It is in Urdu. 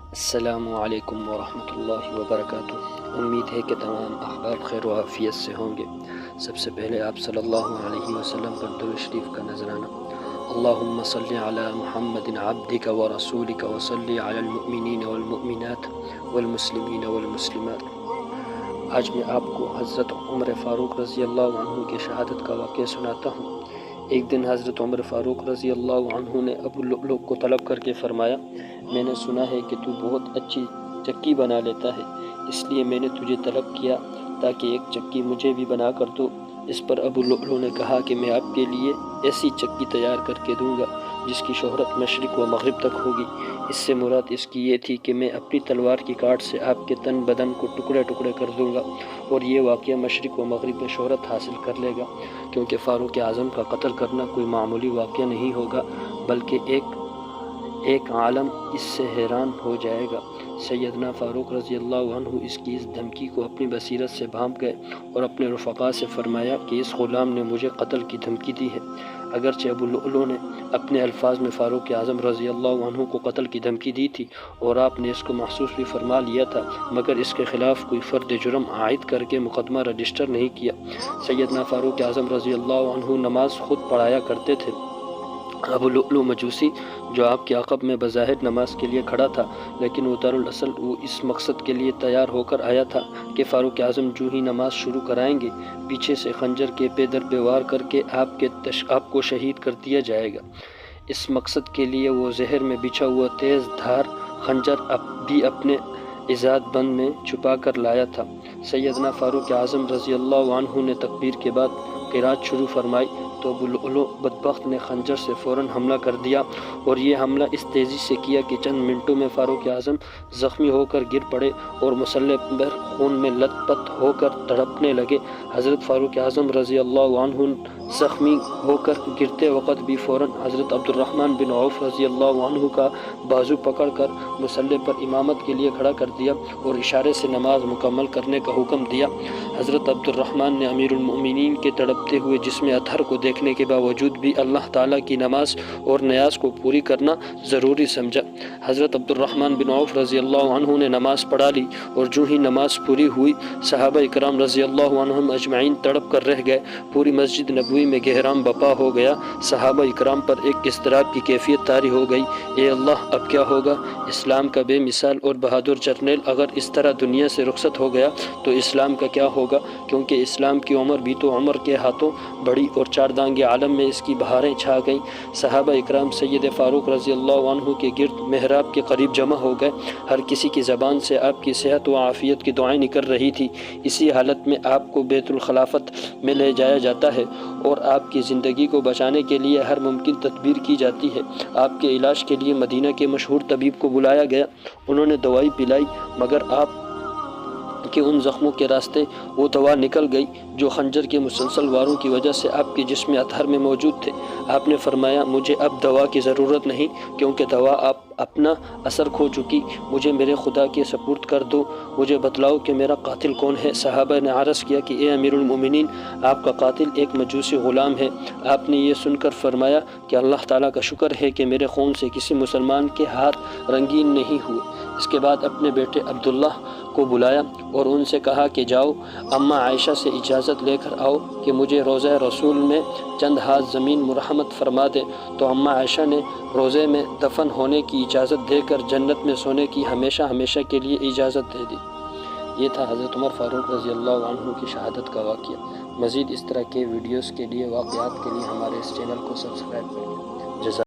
السلام علیکم ورحمۃ اللہ وبرکاتہ۔ امید ہے کہ تمام احباب خیر و عافیت سے ہوں گے۔ سب سے پہلے آپ صلی اللہ علیہ وسلم پر درود شریف کا نذرانہ۔ اللہم صلی علی محمد عبدک و رسولک و صلی علی المؤمنین والمؤمنات والمسلمین والمسلمات۔ آج میں آپ کو حضرت عمر فاروق رضی اللہ عنہ کی شہادت کا واقعہ سناتا ہوں۔ ایک دن حضرت عمر فاروق رضی اللہ عنہ نے ابو لؤلؤ کو طلب کر کے فرمایا، میں نے سنا ہے کہ تو بہت اچھی چکی بنا لیتا ہے، اس لیے میں نے تجھے طلب کیا تاکہ ایک چکی مجھے بھی بنا کر دو۔ اس پر ابو لؤلؤ نے کہا کہ میں آپ کے لیے ایسی چکی تیار کر کے دوں گا جس کی شہرت مشرق و مغرب تک ہوگی۔ اس سے مراد اس کی یہ تھی کہ میں اپنی تلوار کی کاٹ سے آپ کے تن بدن کو ٹکڑے ٹکڑے کر دوں گا، اور یہ واقعہ مشرق و مغرب میں شہرت حاصل کر لے گا، کیونکہ فاروق اعظم کا قتل کرنا کوئی معمولی واقعہ نہیں ہوگا، بلکہ ایک عالم اس سے حیران ہو جائے گا۔ سیدنا فاروق رضی اللہ عنہ اس کی اس دھمکی کو اپنی بصیرت سے بھانپ گئے اور اپنے رفقا سے فرمایا کہ اس غلام نے مجھے قتل کی دھمکی دی ہے۔ اگرچہ ابو لؤلؤ نے اپنے الفاظ میں فاروق اعظم رضی اللہ عنہ کو قتل کی دھمکی دی تھی اور آپ نے اس کو محسوس بھی فرما لیا تھا، مگر اس کے خلاف کوئی فرد جرم عائد کر کے مقدمہ رجسٹر نہیں کیا۔ سیدنا فاروق اعظم رضی اللہ عنہ نماز خود پڑھایا کرتے تھے۔ ابو لؤلؤ مجوسی جو آپ کے عقب میں بظاہر نماز کے لیے کھڑا تھا، لیکن وہ دراصل وہ اس مقصد کے لیے تیار ہو کر آیا تھا کہ فاروق اعظم جو ہی نماز شروع کرائیں گے، پیچھے سے خنجر کے پے در پہ وار کر کے آپ کو شہید کر دیا جائے گا۔ اس مقصد کے لیے وہ زہر میں بچھا ہوا تیز دھار خنجر بھی اپنے عزاد بند میں چھپا کر لایا تھا۔ سیدنا فاروق اعظم رضی اللہ عنہ نے تکبیر کے بعد قرات شروع فرمائی تو ابو لؤلؤ بدبخت نے خنجر سے فوراً حملہ کر دیا، اور یہ حملہ اس تیزی سے کیا کہ چند منٹوں میں فاروق اعظم زخمی ہو کر گر پڑے اور مسلح پر خون میں لت پت ہو کر تڑپنے لگے۔ حضرت فاروق اعظم رضی اللہ عنہ زخمی ہو کر گرتے وقت بھی فوراً حضرت عبد الرحمن بن عوف رضی اللہ عنہ کا بازو پکڑ کر مسلح پر امامت کے لیے کھڑا کر دیا اور اشارے سے نماز مکمل کرنے کا حکم دیا۔ حضرت عبد الرحمن نے امیر المؤمنین کے تڑپتے ہوئے جسم اطہر کو دیکھنے کے باوجود بھی اللہ تعالیٰ کی نماز اور نیاز کو پوری کرنا ضروری سمجھا۔ حضرت عبد الرحمن بن عوف رضی اللہ عنہ نے نماز پڑھا لی، اور جو ہی نماز پوری ہوئی صحابہ اکرام رضی اللہ عنہم اجمعین تڑپ کر رہ گئے۔ پوری مسجد نبوی میں گہرام بپا ہو گیا۔ صحابہ اکرام پر ایک اضطراب کی کیفیت طاری ہو گئی۔ اے اللہ، اب کیا ہوگا؟ اسلام کا بے مثال اور بہادر جرنیل اگر اس طرح دنیا سے رخصت ہو گیا تو اسلام کا کیا ہوگا؟ کیونکہ اسلام کی عمر بھی تو عمر کے ہاتھوں بڑی اور چار دانگ عالم میں اس کی بہاریں چھا گئیں۔ صحابہ اکرام سید فاروق رضی اللہ عنہ کے گرد محراب کے قریب جمع ہو گئے۔ ہر کسی کی زبان سے آپ کی صحت و عافیت کی دعائیں نکل رہی تھی۔ اسی حالت میں آپ کو بیت الخلافت میں لے جایا جاتا ہے اور آپ کی زندگی کو بچانے کے لیے ہر ممکن تدبیر کی جاتی ہے۔ آپ کے علاج کے لیے مدینہ کے مشہور طبیب کو بلایا گیا۔ انہوں نے دوائی پلائی، مگر آپ کہ ان زخموں کے راستے وہ دوا نکل گئی جو خنجر کے مسلسل واروں کی وجہ سے آپ کے جسم اطہر میں موجود تھے۔ آپ نے فرمایا، مجھے اب دوا کی ضرورت نہیں، کیونکہ دوا اپنا اثر کھو چکی، مجھے میرے خدا کے سپرد کر دو، مجھے بتلاؤ کہ میرا قاتل کون ہے۔ صحابہ نے عرض کیا کہ اے امیر المؤمنین، آپ کا قاتل ایک مجوسی غلام ہے۔ آپ نے یہ سن کر فرمایا کہ اللہ تعالیٰ کا شکر ہے کہ میرے خون سے کسی مسلمان کے ہاتھ رنگین نہیں ہوئے۔ اس کے بعد اپنے بیٹے عبداللہ کو بلایا اور ان سے کہا کہ جاؤ اماں عائشہ سے اجازت لے کر آؤ کہ مجھے روضہ رسول میں چند ہاتھ زمین مرحمت فرما دے۔ تو اماں عائشہ نے روضے میں دفن ہونے کی اجازت دے کر جنت میں سونے کی ہمیشہ ہمیشہ کے لیے اجازت دے دی۔ یہ تھا حضرت عمر فاروق رضی اللہ عنہ کی شہادت کا واقعہ۔ مزید اس طرح کے ویڈیوز کے لیے، واقعات کے لیے ہمارے اس چینل کو سبسکرائب کریں۔